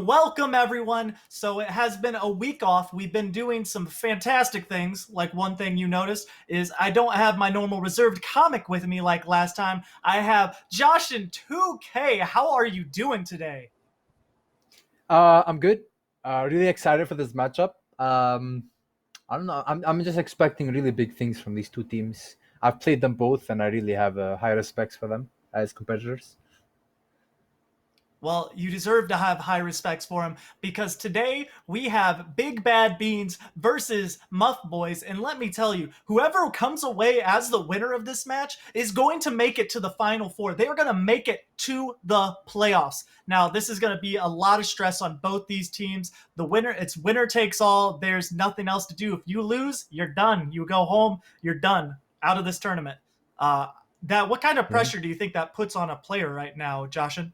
Welcome everyone. So it has been a week off. We've been doing some fantastic things. Like one thing you noticed is I don't have my normal reserved comic with me like last time. I have Josh and 2K. How are you doing today? I'm good. Really excited for this matchup. I don't know. I'm just expecting really big things from these two teams. I've played them both, and I really have high respects for them as competitors. Well, you deserve to have high respects for him because today we have Big Bad Beans versus Muff Boys. And let me tell you, whoever comes away as the winner of this match is going to make it to the Final Four. They are going to make it to the playoffs. Now, this is going to be a lot of stress on both these teams. It's winner takes all. There's nothing else to do. If you lose, you're done. You go home, you're done out of this tournament. What kind of Yeah. pressure do you think that puts on a player right now, Joshin?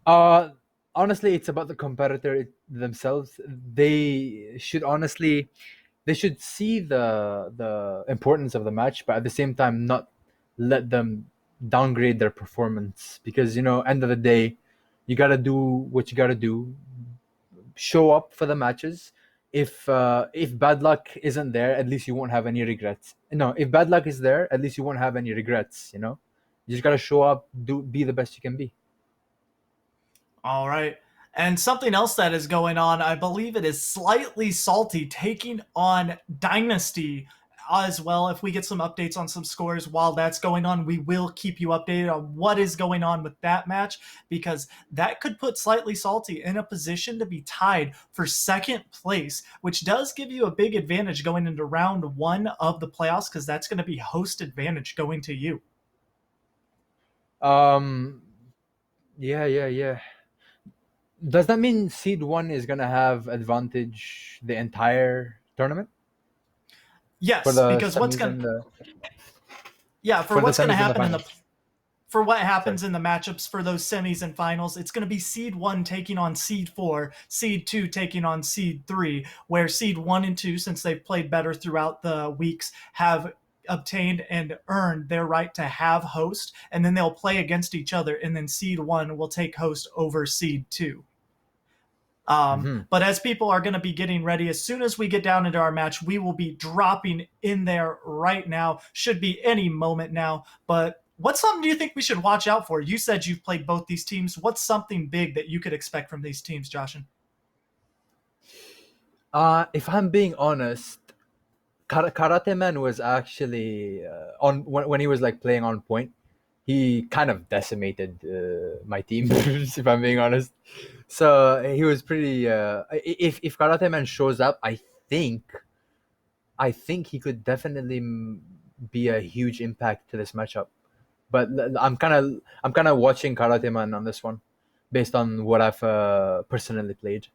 Uh, Honestly, it's about the competitor themselves. They should see the importance of the match, but at the same time, not let them downgrade their performance because end of the day, you gotta do what you gotta do. Show up for the matches. If bad luck isn't there, at least you won't have any regrets. No, if bad luck is there, at least you won't have any regrets. You just gotta show up, be the best you can be. All right. And something else that is going on, I believe it is Slightly Salty taking on Dynasty as well. If we get some updates on some scores while that's going on, we will keep you updated on what is going on with that match because that could put Slightly Salty in a position to be tied for second place, which does give you a big advantage going into round one of the playoffs because that's going to be host advantage going to you. um yeah. Does that mean seed one is gonna have advantage the entire tournament for Yes, the because what's semis going and to the yeah, for for the what's going to semis and the happen in the finals? for what Sorry. happens in the matchups for those semis and finals, it's going to be seed one taking on seed four, seed two taking on seed three, where seed one and two, since they've played better throughout the weeks, have obtained and earned their right to have host, and then they'll play against each other, and then seed one will take host over seed two. Hmm. But as people are going to be getting ready, as soon as we get down into our match, we will be dropping in there right now. Should be any moment now. But what's something do you think we should watch out for? You said you've played both these teams. What's something big that you could expect from these teams, Joshin? If I'm being honest, Karate Man was actually on when he was like playing on point. he kind of decimated my team, if I'm being honest. So he was pretty. If Karate Man shows up, think I think he could definitely be a huge impact to this matchup. But I'm kind of watching Karate Man on this one, based on what I've personally played.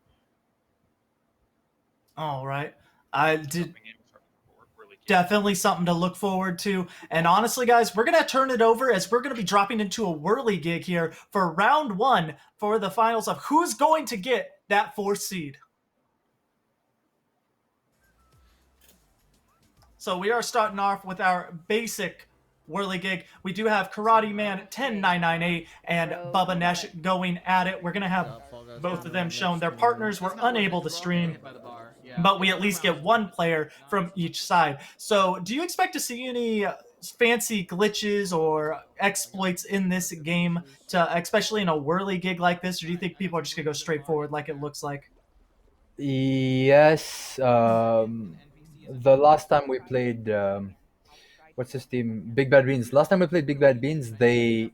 All right. I did definitely something to look forward to. And honestly, guys, we're going to turn it over as we're going to be dropping into a whirly gig here for round one for the finals of who's going to get that fourth seed. So we are starting off with our basic whirly gig. We do have Karate Man 10998 and Bubba Nesh going at it. We're going to have both of them shown. Their partners were unable to stream, but we at least get one player from each side. So do you expect to see any fancy glitches or exploits in this game, to especially in a whirly gig like this, or do you think people are just going to go straight forward like it looks like? Yes. The last time we played, what's his team? Big Bad Beans. Last time we played Big Bad Beans, they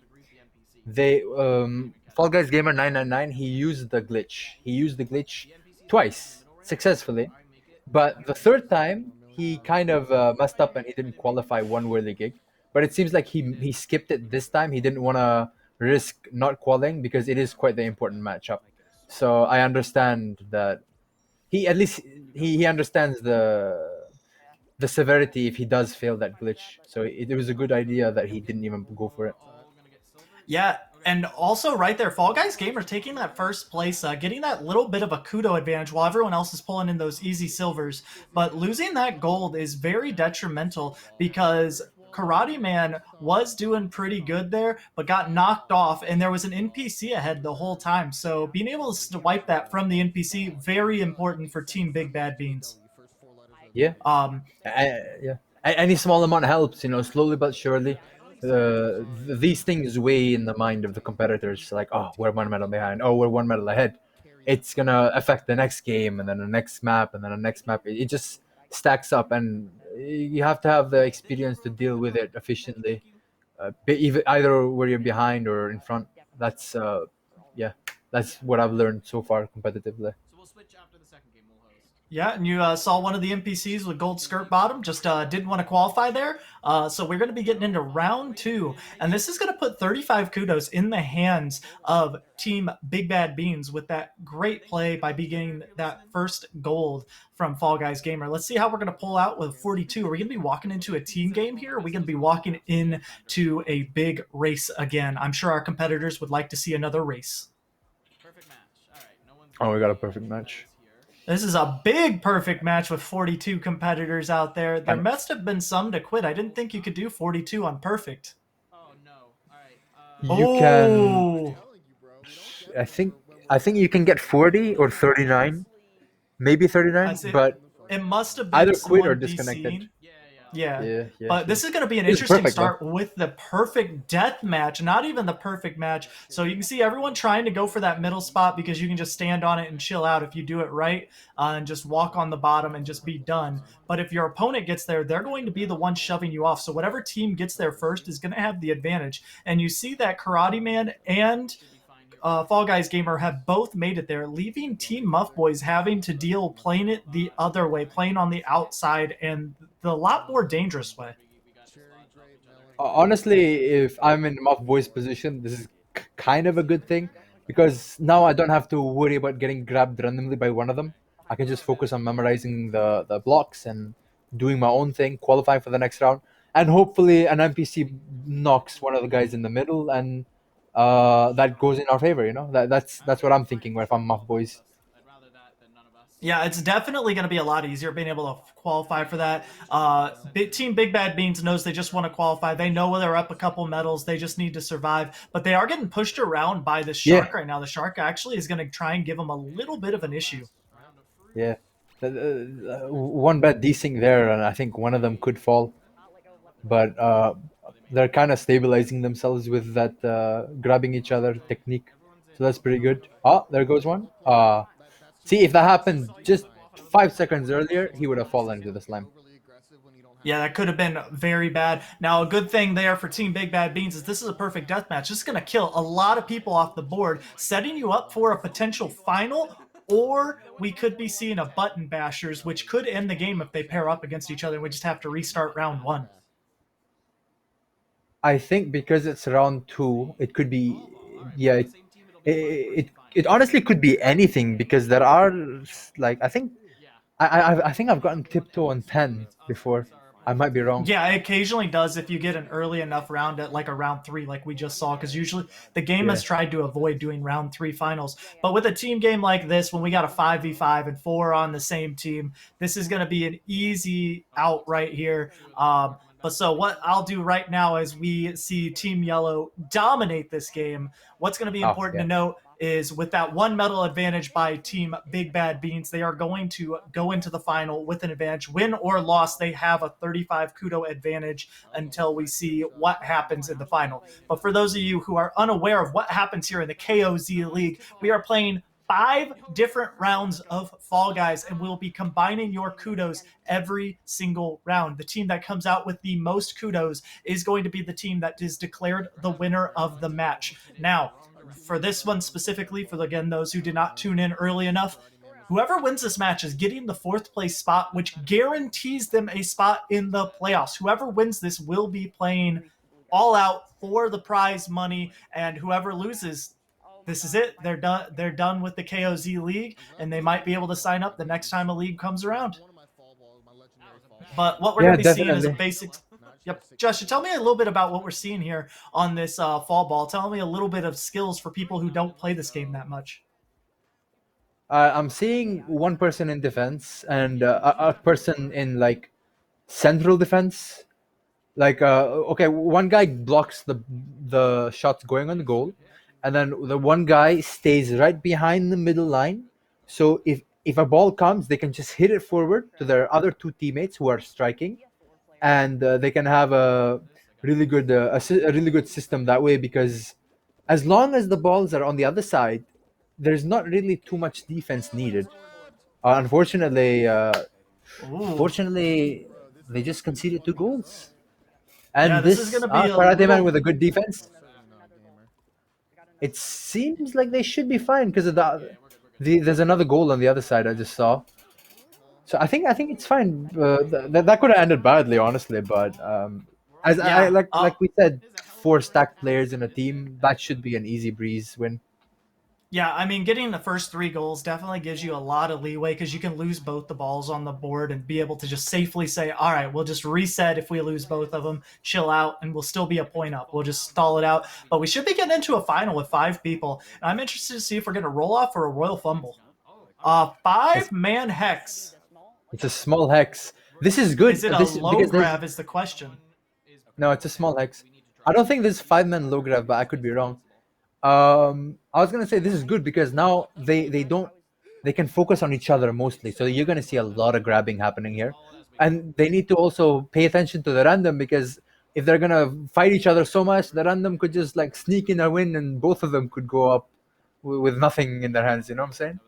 Fall Guys Gamer 999. He used the glitch. He used the glitch twice successfully, but the third time he kind of messed up and he didn't qualify one whirly gig. But it seems like he skipped it this time. He didn't want to risk not qualifying because it is quite the important matchup. So I understand that he at least he understands the severity if he does fail that glitch. So it was a good idea that he didn't even go for it. Yeah, and also right there, Fall Guys Gamer taking that first place, getting that little bit of a kudo advantage while everyone else is pulling in those easy silvers. But losing that gold is very detrimental because Karate Man was doing pretty good there, but got knocked off, and there was an NPC ahead the whole time. So being able to wipe that from the NPC, very important for Team Big Bad Beans. Yeah, Um, yeah. Any small amount helps, slowly but surely. These things weigh in the mind of the competitors, like, oh, we're one medal behind, oh, we're one medal ahead. It's gonna affect the next game, and then the next map, and then the next map. It just stacks up, and you have to have the experience to deal with it efficiently. Either where you're behind or in front. That's yeah, that's what I've learned so far competitively. Yeah, and you saw one of the NPCs with gold skirt bottom just didn't want to qualify there. So we're going to be getting into round two, and this is going to put 35 kudos in the hands of Team Big Bad Beans with that great play by beginning that first gold from Fall Guys Gamer. Let's see how we're going to pull out with 42. Are we going to be walking into a team game here? Or are we going to be walking into a big race again? I'm sure our competitors would like to see another race. Oh, we got a perfect match. This is a big perfect match with 42 competitors out there. There And must have been some to quit. I didn't think you could do 42 on perfect. you can, Oh, I think, you can get 40 or 39, maybe I 39, see. but It must have been either quit or someone disconnected. DCing. Yeah. Yeah, yeah, But yeah. this is going to be an It was interesting perfect though. start with the perfect death match, not even the perfect match. So you can see everyone trying to go for that middle spot because you can just stand on it and chill out if you do it right, and just walk on the bottom and just be done. But if your opponent gets there, they're going to be the one shoving you off. So whatever team gets there first is going to have the advantage. And you see that Karate Man and Fall Guys Gamer have both made it there, leaving Team Muff Boys having to deal playing it the other way, playing on the outside and the lot more dangerous way. Honestly, if I'm in Muff Boy's position, this is kind of a good thing because now I don't have to worry about getting grabbed randomly by one of them. I can just focus on memorizing the blocks and doing my own thing, qualifying for the next round, and hopefully an NPC knocks one of the guys in the middle, and that goes in our favor. That's what I'm thinking. If I'm Muff Boys. Yeah, it's definitely going to be a lot easier being able to qualify for that. Team Big Bad Beans knows they just want to qualify. They know they're up a couple medals. They just need to survive. But they are getting pushed around by the Yeah, shark right now. The shark actually is going to try and give them a little bit of an issue. yeah. One bad desync there, and I think one of them could fall. But they're kind of stabilizing themselves with that grabbing each other technique. So that's pretty good. Oh, there goes one. See, if that happened just 5 seconds earlier, he would have fallen into the slime. Yeah, that could have been very bad. Now, a good thing there for Team Big Bad Beans is this is a perfect deathmatch. This is going to kill a lot of people off the board, setting you up for a potential final, or we could be seeing a button bashers, which could end the game if they pair up against each other. We just have to restart round one. I think because it's round two, it could be, yeah, it honestly could be anything because there are like I think I've gotten tiptoe on 10 before. I might be wrong. Yeah, it occasionally does if you get an early enough round at like a round three, like we just saw, because usually the game Yeah. has tried to avoid doing round three finals. But with a team game like this, when we got a 5v5 and four on the same team, this is going to be an easy out right here. But so what I'll do right now as we see Team Yellow dominate this game, what's going to be Oh, important to yeah. note is with that one medal advantage by Team Big Bad Beans, they are going to go into the final with an advantage. Win or loss, they have a 35 kudo advantage until we see what happens in the final. But for those of you who are unaware of what happens here in the KOZ League, we are playing 5 different rounds of Fall Guys, and we'll be combining your kudos every single round. The team that comes out with the most kudos is going to be the team that is declared the winner of the match. Now, for this one specifically, for again those who did not tune in early enough, whoever wins this match is getting the fourth place spot, which guarantees them a spot in the playoffs. Whoever wins this will be playing all out for the prize money, and whoever loses, this is it. They're done. They're done with the KOZ League, and they might be able to sign up the next time a league comes around. But what we're going Yeah, to be seeing is a definitely. basic. Yep, Josh, tell me a little bit about what we're seeing here on this fall ball. Tell me a little bit of skills for people who don't play this game that much. I'm seeing one person in defense and a person in like central defense. Like okay, one guy blocks the shots going on the goal, and then the one guy stays right behind the middle line. So if a ball comes, they can just hit it forward to their other two teammates who are striking, and they can have a really good system that way because as long as the balls are on the other side, there's not really too much defense needed. Unfortunately, Ooh, fortunately, they just conceded 2 goals. yeah, And this is going this to be a Karate Man little. with a good defense, it seems like they should be fine because of there's another goal on the other side I just saw. So I think it's fine. That could have ended badly, honestly. But as I Yeah, like we said, 4 stacked players in a team that should be an easy breeze win. yeah, I mean, getting the first 3 goals definitely gives you a lot of leeway because you can lose both the balls on the board and be able to just safely say, all right, we'll just reset if we lose both of them, chill out, and we'll still be a point up. We'll just stall it out. But we should be getting into a final with 5 people. And I'm interested to see if we're going to roll off or a royal fumble. It's 5-man hex. it's a small hex. This is good. Is it a This low because there's grab? Is the question. no, it's a small hex. I don't think there's 5 man low grab, but I could be wrong. I was gonna say this is good because now they don't they can focus on each other mostly. So you're gonna see a lot of grabbing happening here, and they need to also pay attention to the random because if they're gonna fight each other so much, the random could just like sneak in a win, and both of them could go up with nothing in their hands. You know what I'm saying?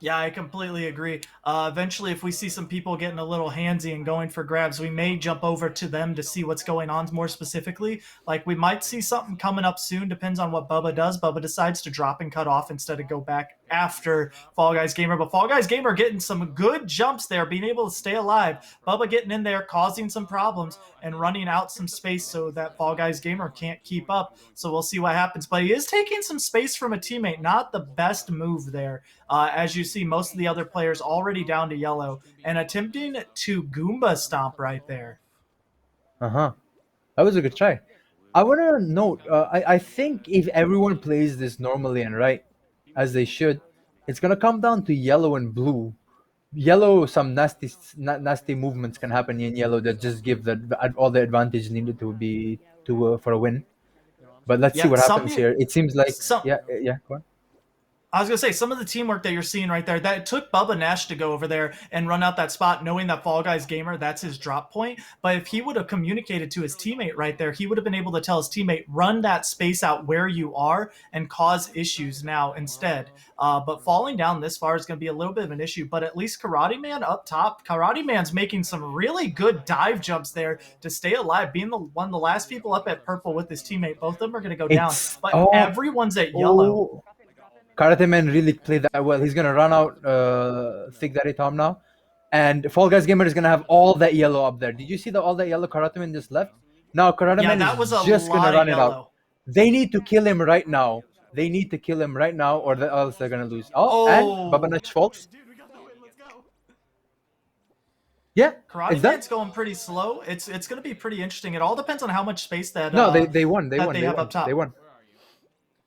Yeah, I completely agree. Eventually, if we see some people getting a little handsy and going for grabs, we may jump over to them to see what's going on more specifically. Like, we might see something coming up soon, depends on what Bubba does. Bubba decides to drop and cut off instead of go back after Fall Guys Gamer. But Fall Guys Gamer getting some good jumps there, being able to stay alive. Bubba getting in there, causing some problems, and running out some space so that Fall Guys Gamer can't keep up. So we'll see what happens. But he is taking some space from a teammate. Not the best move there. As you see, most of the other players already down to yellow and attempting to Goomba stomp right there. Uh huh. That was a good try. I want to note. I think if everyone plays this normally and right, as they should, it's gonna come down to yellow and blue. Yellow, some nasty movements can happen in yellow that just give all the advantage needed to be to for a win. But let's see Yeah, what happens here. It seems like some yeah, yeah. Go on. I was gonna say some of the teamwork that you're seeing right there. That it took Bubba Nash to go over there and run out that spot, knowing that Fall Guys gamer that's his drop point. But if he would have communicated to his teammate right there, he would have been able to tell his teammate run that space out where you are and cause issues now instead. But falling down this far is going to be a little bit of an issue. But at least Karate Man up top, Karate Man's making some really good dive jumps there to stay alive, being the one of the last people up at purple with his teammate. Both of them are going to go down, It's but oh everyone's at yellow. oh Karate Man really played that well. He's gonna run out Thick Daddy Tom now. And Fall Guys Gamer is gonna have all that yellow up there. Did you see the all that yellow Karate Man just left? Now Karate Yeah, Man that was is a just gonna lot of run it out. yellow. They need to kill him right now. They need to kill him right now, or else they're gonna lose. Oh, and Oh, Babanash falls. dude, we got the win. Let's go. Yeah, it's Karate done. Man's going pretty slow. It's going to be pretty interesting. It all depends on how much space that No, they won. They that won. they They have up won. They top. won.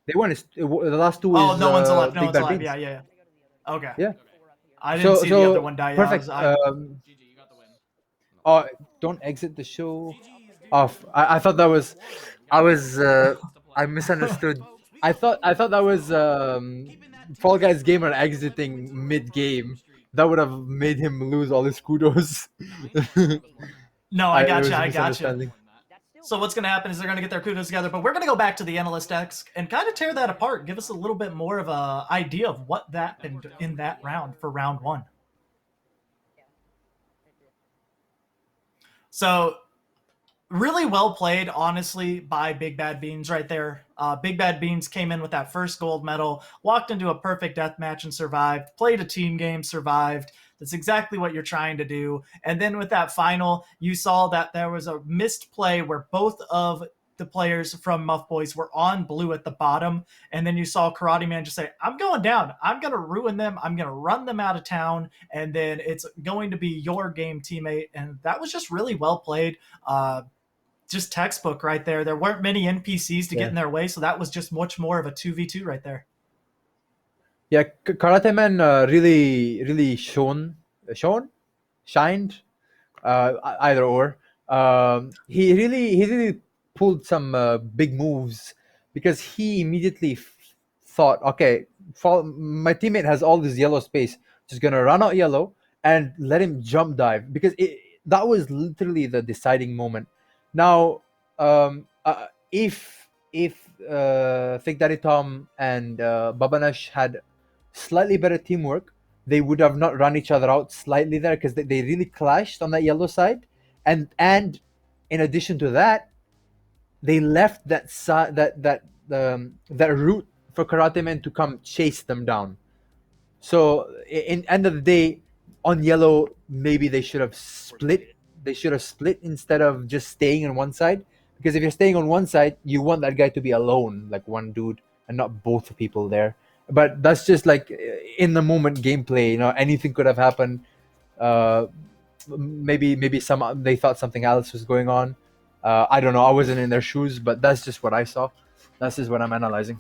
They won. The last two Oh, is no one's alive. No Big one's Bad alive. Beans. Yeah. Okay. Yeah. I didn't So see the other so one die. Yeah, perfect. I Oh, don't exit the show off. I thought that was I was I misunderstood. I thought that was Fall Guys gamer exiting mid game. That would have made him lose all his kudos. No, I It gotcha. was a I gotcha. misunderstanding. So what's going to happen is they're going to get their kudos together, but we're going to go back to the analyst desk and kind of tear that apart. Give us a little bit more of a idea of what that happened in that round for round one. So really well played, honestly, by Big Bad Beans right there. Big Bad Beans came in with that first gold medal, walked into a perfect death match and survived, played a team game, survived. That's exactly what you're trying to do. And then with that final, you saw that there was a missed play where both of the players from Muff Boys were on blue at the bottom. And then you saw Karate Man just say, I'm going down. I'm going to ruin them. I'm going to run them out of town. And then it's going to be your game, teammate. And that was just really well played. Just textbook right there. There weren't many NPCs to get Yeah. in their way, so that was just much more of a 2v2 right there. Yeah, Karate Man really shined, either or. He really pulled some big moves because he immediately thought, okay, my teammate has all this yellow space, just gonna run out yellow and let him jump dive because that was literally the deciding moment. Now, if Thick Daddy Tom and Babanash had slightly better teamwork, they would have not run each other out slightly there because they really clashed on that yellow side, and in addition to that, they left that side that route for Karate Men to come chase them down. So in end of the day, on yellow, maybe they should have split. They should have split instead of just staying on one side. Because if you're staying on one side, you want that guy to be alone, like one dude, and not both people there. But that's just like in the moment gameplay. You know, anything could have happened. Uh, maybe some they thought something else was going on. I don't know. I wasn't in their shoes, but that's just what I saw. That's just what I'm analyzing.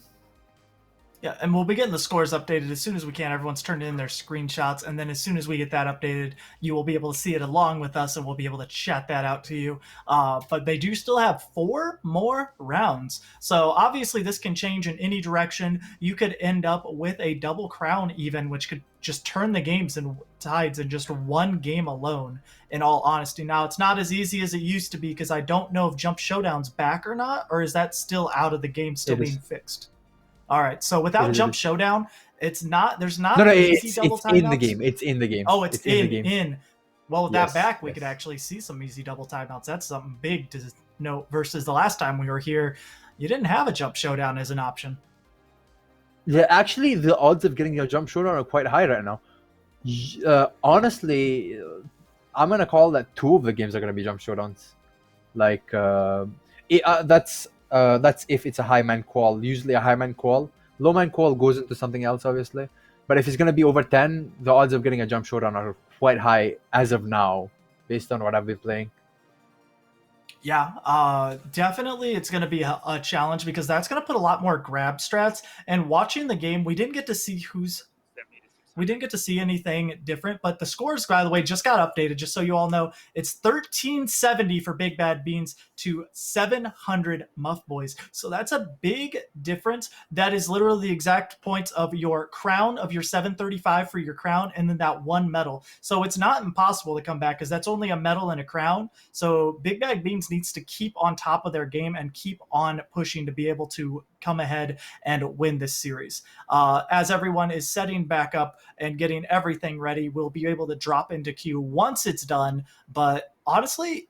Yeah, and we'll be getting the scores updated as soon as we can. Everyone's turned in their screenshots, and then as soon as we get that updated, you will be able to see it along with us, and we'll be able to chat that out to you. But they do still have 4 more rounds, so obviously this can change in any direction. You could end up with a double crown, even, which could just turn the games and tides in just one game alone. In all honesty, now it's not as easy as it used to be because I don't know if Jump Showdown's back or not, or is that still out of the game, still It being is. fixed? All right. So It without is. It Jump is. Showdown, it's not. There's No, not no, easy double it's in the timeouts. game. It's in the game. Oh, it's It's in the in game. in. Well, with that Yes, back, we could yes. actually see some easy double timeouts. That's something big to note. Versus the last time we were here, you didn't have a Jump Showdown as an option. Yeah, actually, the odds of getting your jump showdown are quite high right now. Honestly, I'm gonna call that two of the games are gonna be jump showdowns. Like, that's if it's a high man qual. Usually, a high man qual, low man qual goes into something else, obviously. But if it's gonna be over 10, the odds of getting a jump showdown are quite high as of now, based on what I've been playing. Yeah, definitely it's going to be a challenge because that's going to put a lot more grab strats. And watching the game, we didn't get to see who's We didn't get to see anything different, but the scores, by the way, just got updated. Just so you all know, it's 1370 for Big Bad Beans to 700 Muff Boys. So that's a big difference. That is literally the exact points of your crown, of your 735 for your crown, and then that one medal. So it's not impossible to come back because that's only a medal and a crown. So Big Bad Beans needs to keep on top of their game and keep on pushing to be able to come ahead and win this series. As everyone is setting back up and getting everything ready, we'll be able to drop into queue once it's done. But honestly,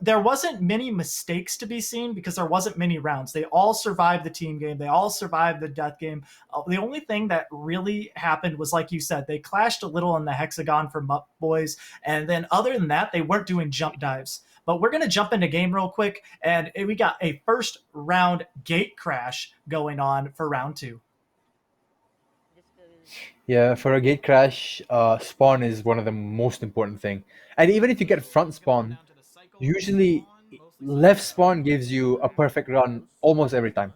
there wasn't many mistakes to be seen because there wasn't many rounds. They all survived the team game. They all survived the death game. The only thing that really happened was, like you said, they clashed a little in the hexagon for Mupp Boys, and then other than that, they weren't doing jump dives. But we're going to jump into game real quick, and we got a first round gate crash going on for round 2. Yeah, for a gate crash, spawn is one of the most important thing. And even if you get front spawn, usually left spawn gives you a perfect run almost every time.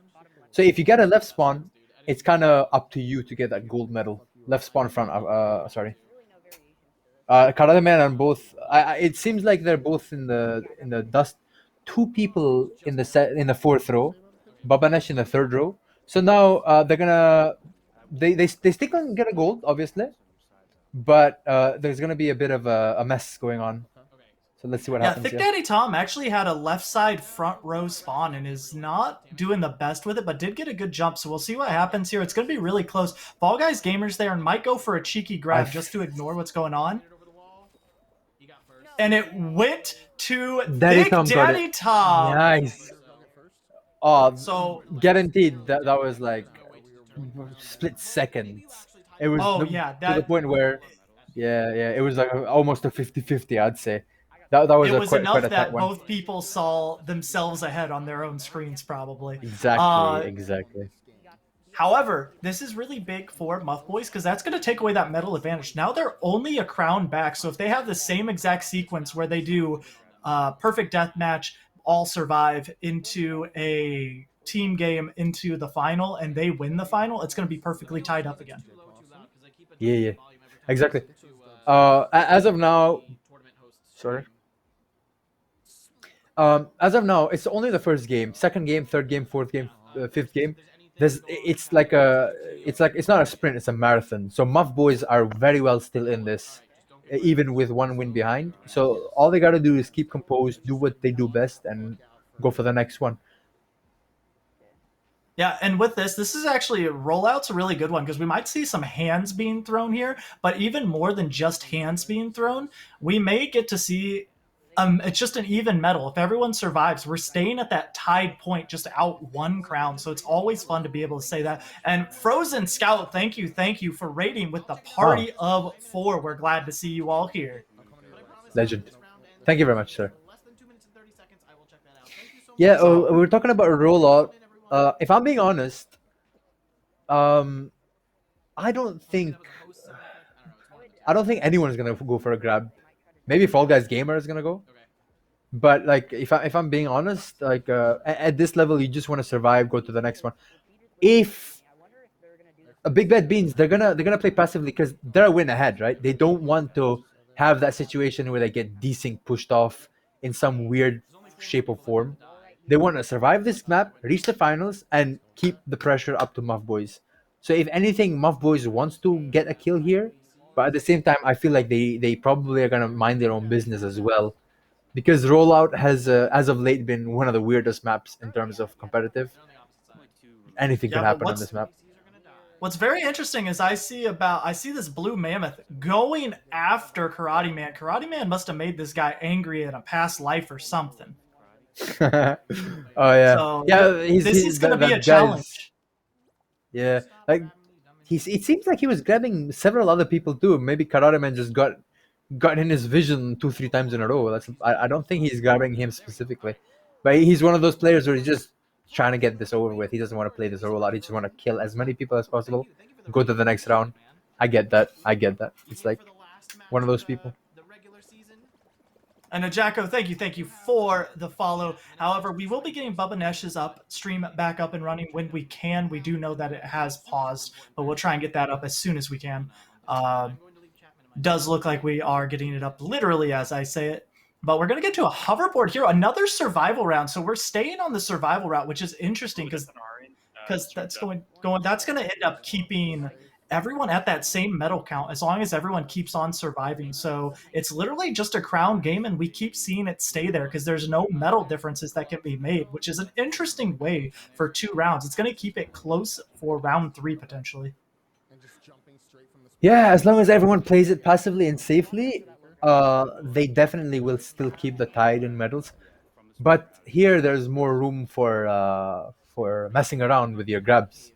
So if you get a left spawn, it's kind of up to you to get that gold medal. Left spawn front, sorry. Karate Man and both. It seems like they're both in the dust. Two people in the fourth row, Babanesh in the third row. So now they're gonna they still gonna get a gold, obviously, but there's gonna be a bit of a mess going on. So let's see what Yeah, happens Thick here. Daddy Tom actually had a left side front row spawn and is not doing the best with it, but did get a good jump. So we'll see what happens here. It's going to be really close. Fall Guys Gamers there and might go for a cheeky I grab just to ignore what's going on. And it went to Daddy Thick Tom got it. Daddy Tom. Nice. Oh, So, guaranteed that was like split seconds. It was oh yeah, to the that point where, yeah, it was like almost a 50-50, I'd say. That was it a was quite enough a tight that one. both people saw themselves ahead on their own screens, probably. Exactly, Uh, exactly. However, this is really big for Muff Boys because that's going to take away that medal advantage. Now they're only a crown back, so if they have the same exact sequence where they do perfect death match, all survive into a team game into the final, and they win the final, it's going to be perfectly tied up again. Yeah, yeah, exactly. As of now, sorry. As of now, it's only the first game, second game, third game, fourth game, fifth game. It's not a sprint, it's a marathon. So Muff Boys are very well still in this, even with one win behind. So all they got to do is keep composed, do what they do best, and go for the next one. Yeah, and with this is actually rollout's a really good one because we might see some hands being thrown here, but even more than just hands being thrown, we may get to see it's just an even medal. If everyone survives, we're staying at that tied point, just out one crown. So it's always fun to be able to say that. And Frozen Scout, thank you for rating with the Ah, party of 4. We're glad to see you all here. legend. Thank you very much, sir. Yeah, So we're talking about a rollout. If I'm being honest, um, I don't think I don't think anyone's gonna go for a grab. Maybe Fall Guys Gamer is gonna go. But like, if I'm being honest, like at this level, you just want to survive, go to the next one. If a Big Bad Beans, they're gonna play passively because they're a win ahead, right? They don't want to have that situation where they get desync pushed off in some weird shape or form. They want to survive this map, reach the finals, and keep the pressure up to Muff Boys. So if anything, Muff Boys wants to get a kill here, but at the same time, I feel like they probably are gonna mind their own business as well because rollout has as of late been one of the weirdest maps in terms of competitive. Anything could yeah, but happen on what's this map. What's very interesting is I see this blue mammoth going after Karate Man. Karate Man must have made this guy angry in a past life or something. Oh yeah, So yeah. this is going to be a That guy's, challenge. yeah. Like it seems like he was grabbing several other people too. Maybe Karate Man just got in his vision 2-3 times in a row. I don't think he's grabbing him specifically, but he's one of those players where he's just trying to get this over with. He doesn't want to play this rollout. He just want to kill as many people as possible, go to the next round. I get that. I get that. It's like one of those people. And Jacko, thank you for the follow. However, we will be getting Bubba Nesh's stream back up and running when we can. We do know that it has paused, but we'll try and get that up as soon as we can. Does look like we are getting it up literally as I say it. But we're going to get to a hoverboard here, another survival round. So we're staying on the survival route, which is interesting because that's going to end up keeping everyone at that same medal count as long as everyone keeps on surviving. So it's literally just a crown game, and we keep seeing it stay there because there's no medal differences that can be made, which is an interesting way for 2 rounds. It's going to keep it close for round 3 potentially. Yeah, as long as everyone plays it passively and safely, they definitely will still keep the tide in medals. But here, there's more room for messing around with your grabs.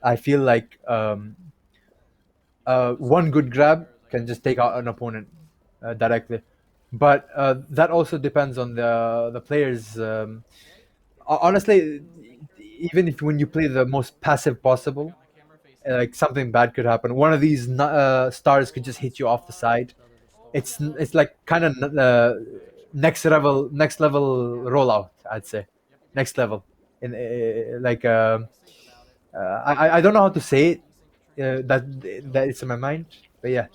I feel like one good grab can just take out an opponent directly. But that also depends on the players. Honestly, even if when you play the most passive possible, like something bad could happen. One of these stars could just hit you off the side. It's like kind of next level rollout. I'd say next level in like I don't know how to say it. That it's in my mind, but yeah.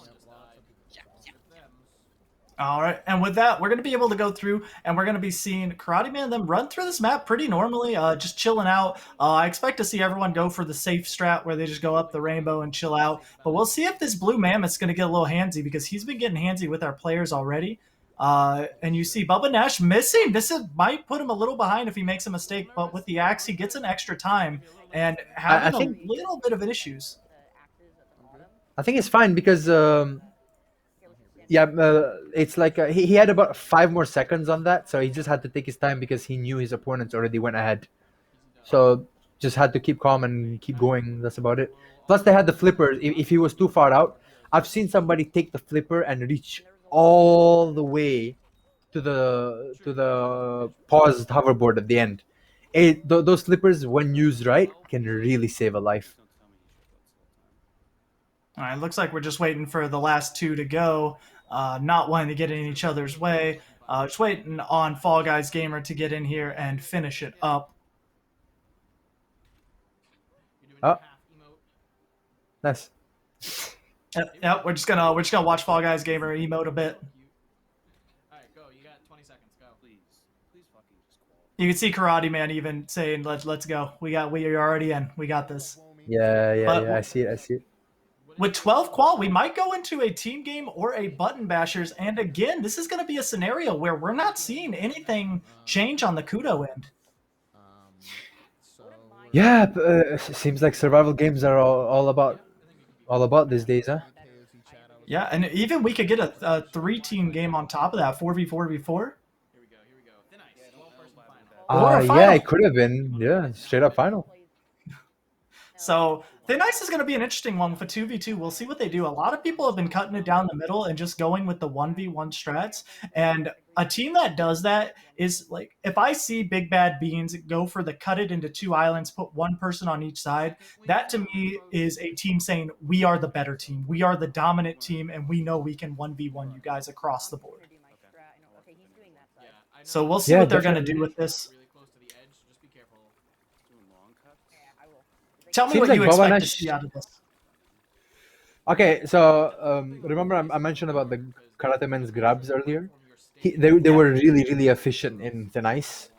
All right, and with that, we're going to be able to go through, and we're going to be seeing Karate Man them run through this map pretty normally, just chilling out. I expect to see everyone go for the safe strat where they just go up the rainbow and chill out. But we'll see if this blue mammoth's going to get a little handsy because he's been getting handsy with our players already. And you see Bubba Nash missing. Might put him a little behind if he makes a mistake, but with the axe, he gets an extra time and I having a think little bit of issues. I think it's fine because yeah, it's like he had about 5 more seconds on that, so he just had to take his time because he knew his opponents already went ahead. So just had to keep calm and keep going. That's about it. Plus, they had the flipper. If he was too far out, I've seen somebody take the flipper and reach all the way to the paused hoverboard at the end. Those flippers, when used right, can really save a life. All right, looks like we're just waiting for the last 2 to go, not wanting to get in each other's way. Just waiting on Fall Guys Gamer to get in here and finish it up. Oh, nice. Yep, we're just gonna watch Fall Guys Gamer emote a bit. You can see Karate Man even saying, "Let's go. We are already in. We got this." Yeah, yeah, But yeah. I see it. I see it. with 12 qual, we might go into a team game or a button bashers. And again, this is going to be a scenario where we're not seeing anything change on the Kudo end. Yeah, seems like survival games are all about these days, huh? Yeah, and even we could get a 3-team game on top of that, 4v4v4, or a Yeah, final. it could have been. Yeah, straight up final. So Thin Ice is going to be an interesting one with a 2v2. We'll see what they do. A lot of people have been cutting it down the middle and just going with the 1v1 strats. And a team that does that is like, if I see Big Bad Beans go for the cut it into 2 islands, put one person on each side, that to me is a team saying, we are the better team. We are the dominant team, and we know we can 1v1 you guys across the board. So we'll see Yeah, what they're going to do definitely. with this. Tell me Seems what like you Baba expect to Nash. see out of this. Okay, so remember I mentioned about the Karate Men's grabs earlier. They Yeah. were really really efficient in thin ice.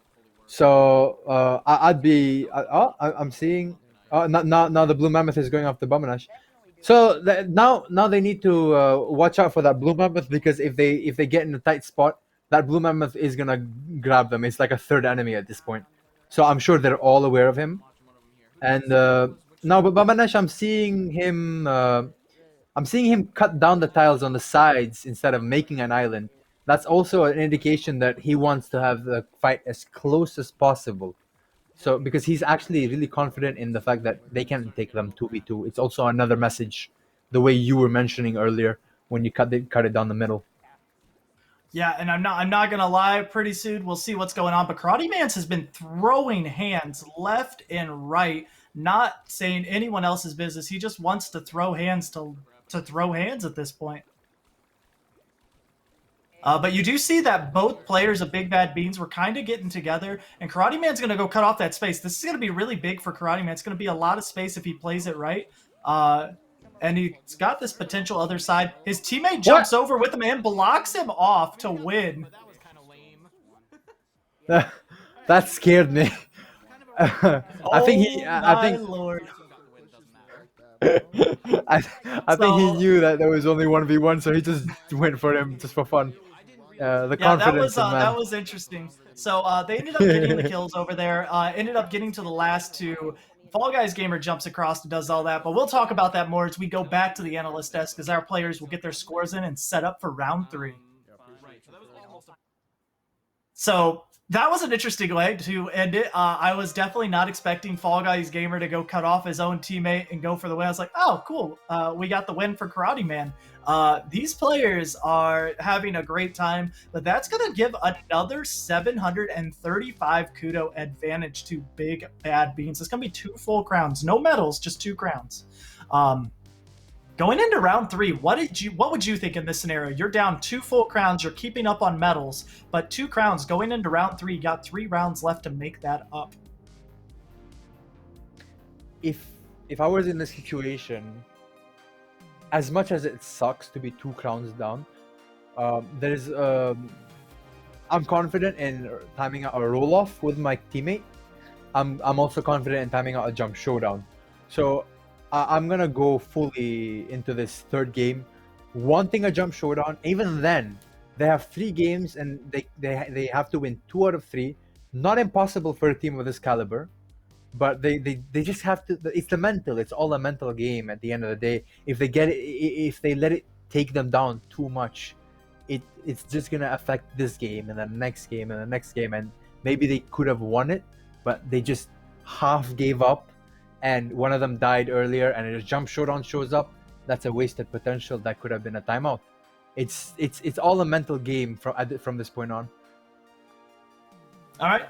So I'd be I'm seeing now the blue mammoth is going off the Bumanash. So now they need to watch out for that blue mammoth because if they get in a tight spot, that blue mammoth is gonna grab them. It's like a third enemy at this point. So I'm sure they're all aware of him. And now, but Bamanash, I'm seeing him cut down the tiles on the sides instead of making an island. That's also an indication that he wants to have the fight as close as possible. So because he's actually really confident in the fact that they can take them 2v2. It's also another message, the way you were mentioning earlier when you cut it down the middle. Yeah, and I'm not gonna lie, pretty soon we'll see what's going on. But Karate Mans has been throwing hands left and right, not saying anyone else's business. He just wants to throw hands to throw hands at this point. But you do see that both players of Big Bad Beans were kind of getting together, and Karate Man's going to go cut off that space. This is going to be really big for Karate Man. It's going to be a lot of space if he plays it right. Uh, and he's got this potential other side. His teammate What? jumps over with him and blocks him off to win. That scared me. I think he. Oh I my think. lord. I, I think he So knew that there was only 1v1, so he just went for him just for fun. The yeah, confidence of that man. was interesting. So they ended up getting the kills over there. Ended up getting to the last two. Fall Guys Gamer jumps across and does all that, but we'll talk about that more as we go back to the analyst desk because our players will get their scores in and set up for round three. So that was an interesting way to end it. I was definitely not expecting Fall Guys Gamer to go cut off his own teammate and go for the win. I was like, oh, cool. We got the win for Karate Man. These players are having a great time, but that's going to give another 735 Kudo advantage to Big Bad Beans. It's going to be 2 full crowns. No medals, just 2 crowns. Going into round three, what would you think in this scenario? You're down 2 full crowns, you're keeping up on medals, but 2 crowns going into round three, you got 3 rounds left to make that up. If if I was in this situation, as much as it sucks to be 2 crowns down, there's I'm confident in timing out a roll off with my teammate. I'm also confident in timing out a jump showdown. So I'm gonna go fully into this third game, wanting a jump showdown. Even then, they have 3 games and they have to win 2 out of 3. Not impossible for a team of this caliber, but they just have to. It's the mental. It's all a mental game at the end of the day. If they get it, if they let it take them down too much, it's just gonna affect this game and the next game and the next game, and maybe they could have won it, but they just half gave up, and one of them died earlier, and a jump showdown shows up. That's a wasted potential. That could have been a timeout. It's all a mental game from this point on. All right.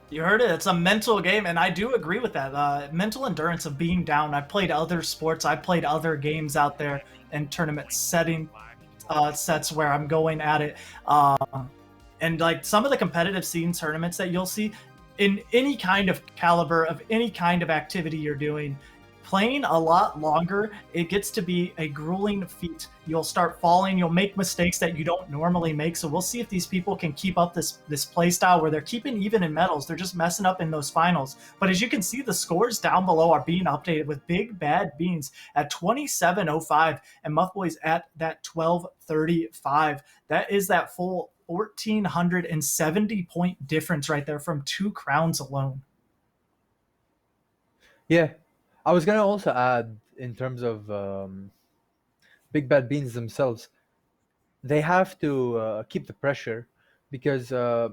You heard it. It's a mental game, and I do agree with that. Mental endurance of being down. I've played other sports. I've played other games out there in tournament sets where I'm going at it. And like some of the competitive scene tournaments that you'll see in any kind of caliber of any kind of activity you're doing, playing a lot longer, it gets to be a grueling feat. You'll start falling, you'll make mistakes that you don't normally make. So we'll see if these people can keep up this play style where they're keeping even in medals. They're just messing up in those finals. But as you can see, the scores down below are being updated with Big Bad Beans at 2705 and Muff Boys at that 1235. That is that full 1,470 point difference right there from 2 crowns alone. Yeah, I was gonna also add in terms of Big Bad Beans themselves. They have to keep the pressure because uh,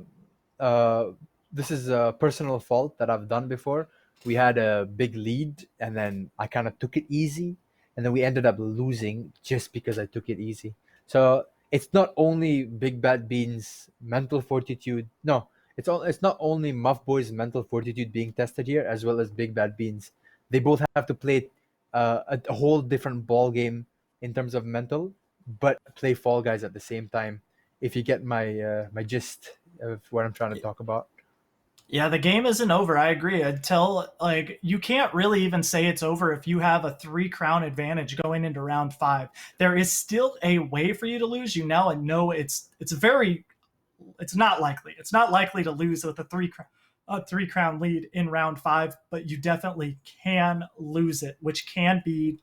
this is a personal fault that I've done before. We had a big lead, and then I kind of took it easy, and then we ended up losing just because I took it easy. So it's not only Big Bad Beans' mental fortitude. No, it's not only Muff Boy's mental fortitude being tested here, as well as Big Bad Beans. They both have to play a whole different ball game in terms of mental, but play Fall Guys at the same time. If you get my gist of what I'm trying to talk about. Yeah, the game isn't over. I agree. Until like you can't really even say it's over if you have a 3 crown advantage going into round 5. There is still a way for you to lose. You now know it's not likely. It's not likely to lose with a 3 crown lead in round 5, but you definitely can lose it, which can be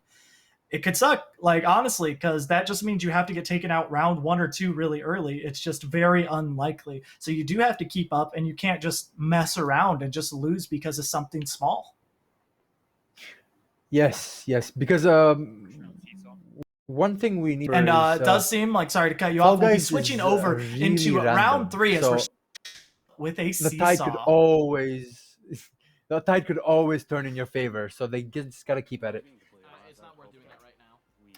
it could suck, like honestly, because that just means you have to get taken out round 1 or 2 really early. It's just very unlikely. So you do have to keep up, and you can't just mess around and just lose because of something small. Yes, yes, because one thing we need And is it does seem like, sorry to cut you Fall off, we'll be Guys switching is over really into round random. 3 as we're So with a the tide could seesaw. always the tide could always turn in your favor. So they just gotta keep at it.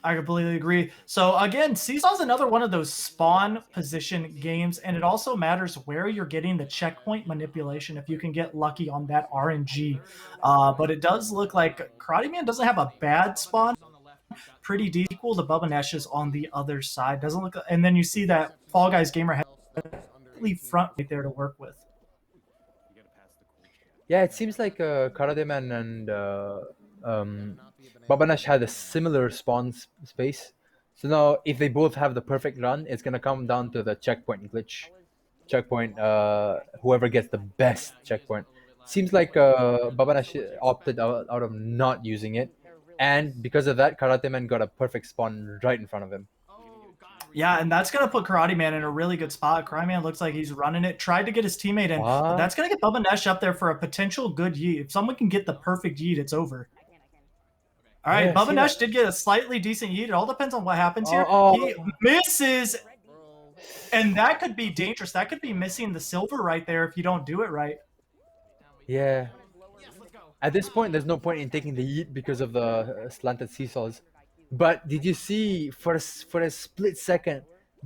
I completely agree. So again, Seesaw is another one of those spawn position games, and it also matters where you're getting the checkpoint manipulation if you can get lucky on that RNG. But it does look like Karate Man doesn't have a bad spawn, pretty equal to Bubba Nesh's on the other side. Doesn't look, and then you see that Fall Guys gamer has front right there to work with. Yeah, it seems like Karademan and Babanash had a similar spawn space. So now, if they both have the perfect run, it's gonna come down to the checkpoint glitch. Checkpoint, whoever gets the best checkpoint. Seems like Babanash opted out of not using it, and because of that, Karate Man got a perfect spawn right in front of him. Yeah, and that's gonna put Karate Man in a really good spot. Karate Man looks like he's running it, tried to get his teammate in, but What? that's gonna get Bubba Nesh up there for a potential good yeet. If someone can get the perfect yeet, it's over. All right, Yeah, Bubba see that? Nesh did get a slightly decent yeet. It all depends on what happens here. He Oh, misses, and that could be dangerous. That could be missing the silver right there if you don't do it right. yeah. At this point, there's no point in taking the yeet because of the slanted seesaws. But did you see for a split second,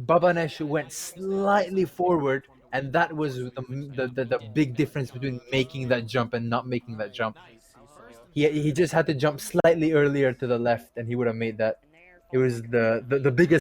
Babanesh went slightly forward, and that was the big difference between making that jump and not making that jump. He just had to jump slightly earlier to the left, and he would have made that. It was the biggest